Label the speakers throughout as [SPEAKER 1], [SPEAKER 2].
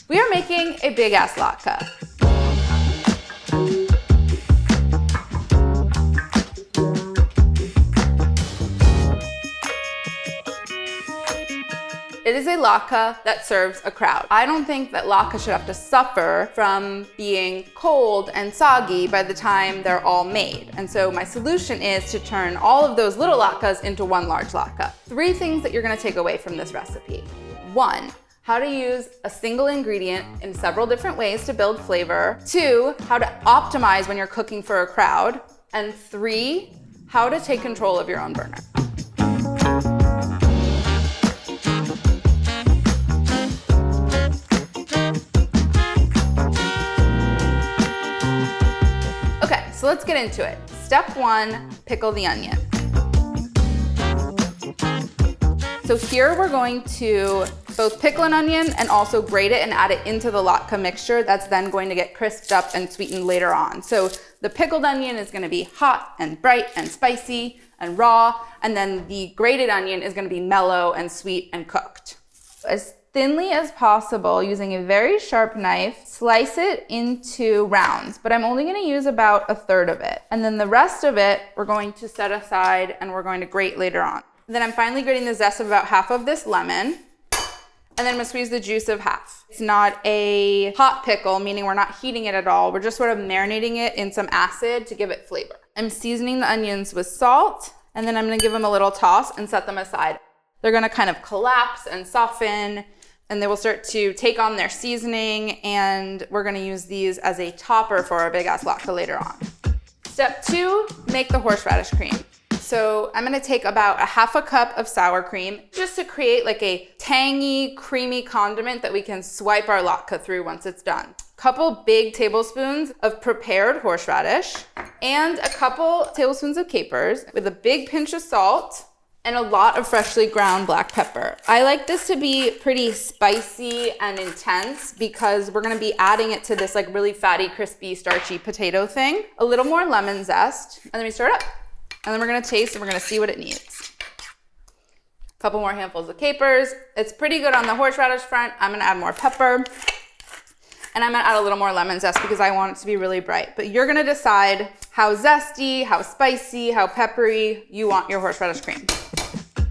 [SPEAKER 1] We are making a big-ass latke. It is a latke that serves a crowd. I don't think that latkes should have to suffer from being cold and soggy by the time they're all made. And so my solution is to turn all of those little latkes into one large latke. 3 things that you're gonna take away from this recipe. 1, how to use a single ingredient in several different ways to build flavor. 2, how to optimize when you're cooking for a crowd. And 3, how to take control of your own burner. So let's get into it. Step 1, pickle the onion. So here we're going to both pickle an onion and also grate it and add it into the latke mixture that's then going to get crisped up and sweetened later on. So the pickled onion is gonna be hot and bright and spicy and raw, and then the grated onion is gonna be mellow and sweet and cooked. As thinly as possible, using a very sharp knife, slice it into rounds, but I'm only gonna use about 1/3 of it. And then the rest of it, we're going to set aside and we're going to grate later on. Then I'm finally grating the zest of about half of this lemon, and then I'm gonna squeeze the juice of half. It's not a hot pickle, meaning we're not heating it at all. We're just sort of marinating it in some acid to give it flavor. I'm seasoning the onions with salt, and then I'm gonna give them a little toss and set them aside. They're gonna kind of collapse and soften, and they will start to take on their seasoning, and we're gonna use these as a topper for our big-ass latke later on. Step 2, make the horseradish cream. So I'm gonna take about 1/2 cup of sour cream just to create like a tangy, creamy condiment that we can swipe our latke through once it's done. Couple big tablespoons of prepared horseradish and a couple tablespoons of capers with a big pinch of salt and a lot of freshly ground black pepper. I like this to be pretty spicy and intense because we're gonna be adding it to this like really fatty, crispy, starchy potato thing. A little more lemon zest, and then we stir it up. And then we're gonna taste and we're gonna see what it needs. A couple more handfuls of capers. It's pretty good on the horseradish front. I'm gonna add more pepper. And I'm gonna add a little more lemon zest because I want it to be really bright. But you're gonna decide how zesty, how spicy, how peppery you want your horseradish cream.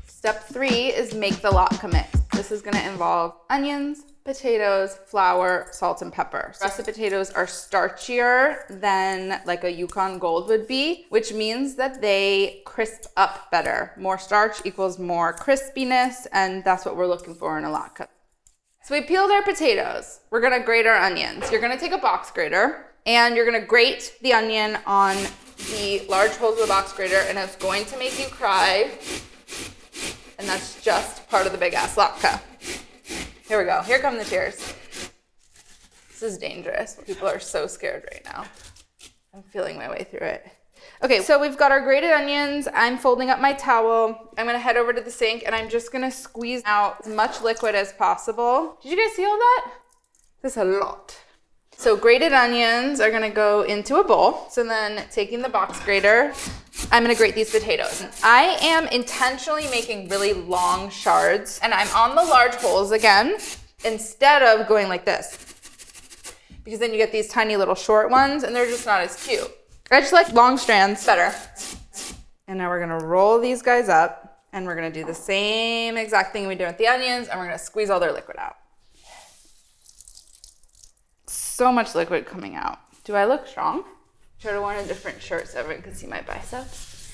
[SPEAKER 1] Step 3 is make the latke mix. This is gonna involve onions, potatoes, flour, salt, and pepper. Russet potatoes are starchier than like a Yukon Gold would be, which means that they crisp up better. More starch equals more crispiness, and that's what we're looking for in a latke. So we peeled our potatoes. We're gonna grate our onions. You're gonna take a box grater and you're gonna grate the onion on the large holes of the box grater, and it's going to make you cry. And that's just part of the big-ass latke. Here we go. Here come the tears. This is dangerous. People are so scared right now. I'm feeling my way through it. Okay, so we've got our grated onions. I'm folding up my towel. I'm gonna head over to the sink and I'm just gonna squeeze out as much liquid as possible. Did you guys see all that? This is a lot. So grated onions are gonna go into a bowl. So then taking the box grater, I'm gonna grate these potatoes. I am intentionally making really long shards, and I'm on the large holes again, instead of going like this. Because then you get these tiny little short ones, and they're just not as cute. I just like long strands better. And now we're gonna roll these guys up, and we're gonna do the same exact thing we did with the onions, and we're gonna squeeze all their liquid out. So much liquid coming out. Do I look strong? Should have worn a different shirt so everyone could see my biceps.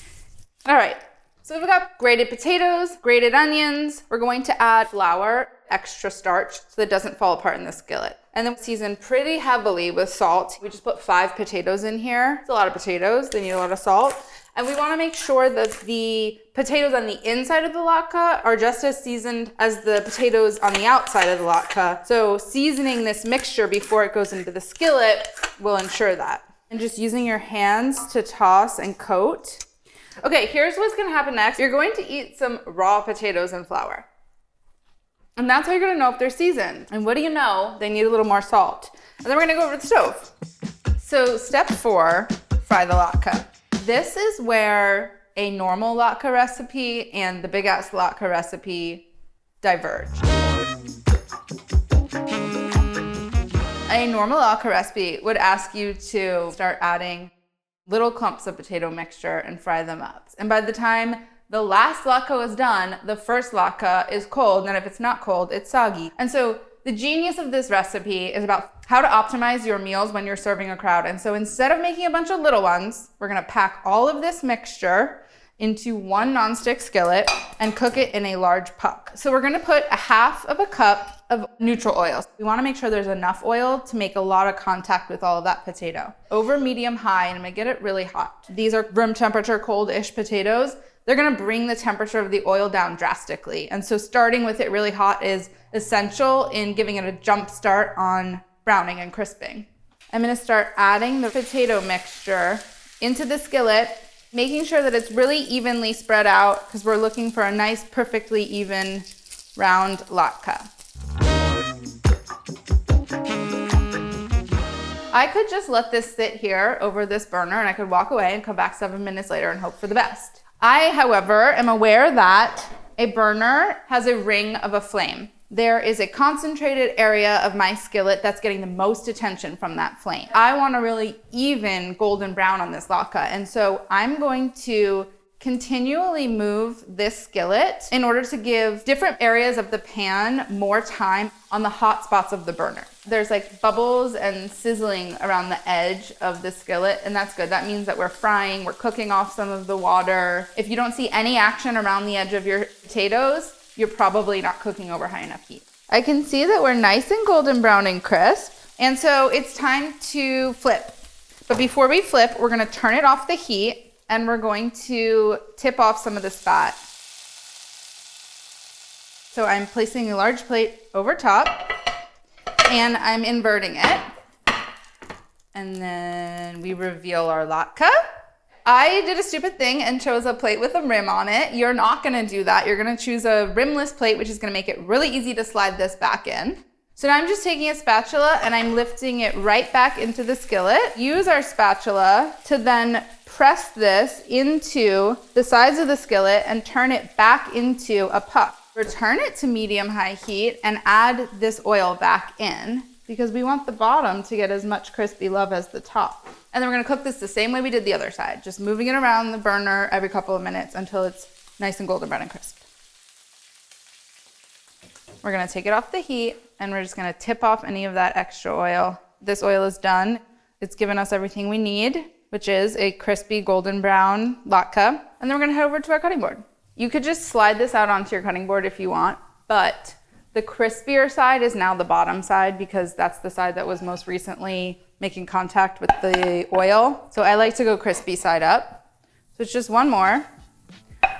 [SPEAKER 1] All right, so we've got grated potatoes, grated onions. We're going to add flour, extra starch, so that it doesn't fall apart in the skillet. And then season pretty heavily with salt. We just put 5 potatoes in here. It's a lot of potatoes, they need a lot of salt. And we wanna make sure that the potatoes on the inside of the latke are just as seasoned as the potatoes on the outside of the latke. So seasoning this mixture before it goes into the skillet will ensure that. And just using your hands to toss and coat. Okay, here's what's gonna happen next. You're going to eat some raw potatoes and flour. And that's how you're gonna know if they're seasoned. And what do you know? They need a little more salt. And then we're gonna go over to the stove. So step 4, fry the latke. This is where a normal latke recipe and the big-ass latke recipe diverge. A normal latke recipe would ask you to start adding little clumps of potato mixture and fry them up. And by the time the last latke is done, the first latke is cold, and if it's not cold, it's soggy. And so the genius of this recipe is about how to optimize your meals when you're serving a crowd. And so instead of making a bunch of little ones, we're gonna pack all of this mixture into one nonstick skillet and cook it in a large puck. So we're gonna put a half of a cup of neutral oil. We wanna make sure there's enough oil to make a lot of contact with all of that potato. Over medium high, and I'm gonna get it really hot. These are room temperature cold-ish potatoes. They're gonna bring the temperature of the oil down drastically. And so starting with it really hot is essential in giving it a jump start on browning and crisping. I'm gonna start adding the potato mixture into the skillet, making sure that it's really evenly spread out because we're looking for a nice, perfectly even, round latke. I could just let this sit here over this burner and I could walk away and come back 7 minutes later and hope for the best. I, however, am aware that a burner has a ring of a flame. There is a concentrated area of my skillet that's getting the most attention from that flame. I want a really even golden brown on this latke, and so I'm going to continually move this skillet in order to give different areas of the pan more time on the hot spots of the burner. There's like bubbles and sizzling around the edge of the skillet, and that's good. That means that we're frying, we're cooking off some of the water. If you don't see any action around the edge of your potatoes, you're probably not cooking over high enough heat. I can see that we're nice and golden brown and crisp, and so it's time to flip. But before we flip, we're gonna turn it off the heat, and we're going to tip off some of this fat. So I'm placing a large plate over top, and I'm inverting it. And then we reveal our latke. I did a stupid thing and chose a plate with a rim on it. You're not gonna do that. You're gonna choose a rimless plate, which is gonna make it really easy to slide this back in. So now I'm just taking a spatula and I'm lifting it right back into the skillet. Use our spatula to then press this into the sides of the skillet and turn it back into a puck. Return it to medium-high heat and add this oil back in because we want the bottom to get as much crispy love as the top. And then we're gonna cook this the same way we did the other side, just moving it around the burner every couple of minutes until it's nice and golden brown and crisp. We're gonna take it off the heat and we're just gonna tip off any of that extra oil. This oil is done. It's given us everything we need, which is a crispy golden brown latke. And then we're gonna head over to our cutting board. You could just slide this out onto your cutting board if you want, but the crispier side is now the bottom side because that's the side that was most recently making contact with the oil. So I like to go crispy side up. So it's just one more.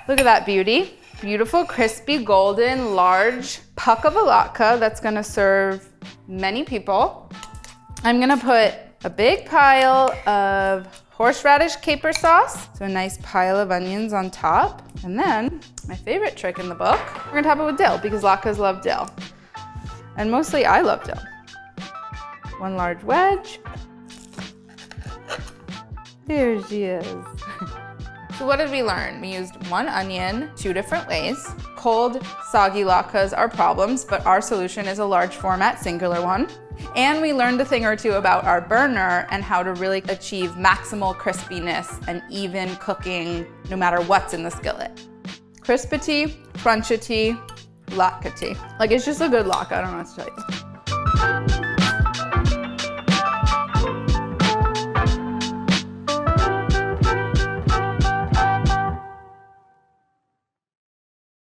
[SPEAKER 1] Look at that beauty. Beautiful, crispy, golden, large puck of a latke that's gonna serve many people. I'm gonna put a big pile of horseradish caper sauce, so a nice pile of onions on top. And then, my favorite trick in the book, we're gonna top it with dill because latkes love dill. And mostly I love dill. One large wedge. There she is. So what did we learn? We used one onion 2 different ways. Cold, soggy latkes are problems, but our solution is a large format, singular one. And we learned a thing or two about our burner and how to really achieve maximal crispiness and even cooking no matter what's in the skillet. Crispity, crunchity, latkety. Like it's just a good latke, I don't know what to tell you.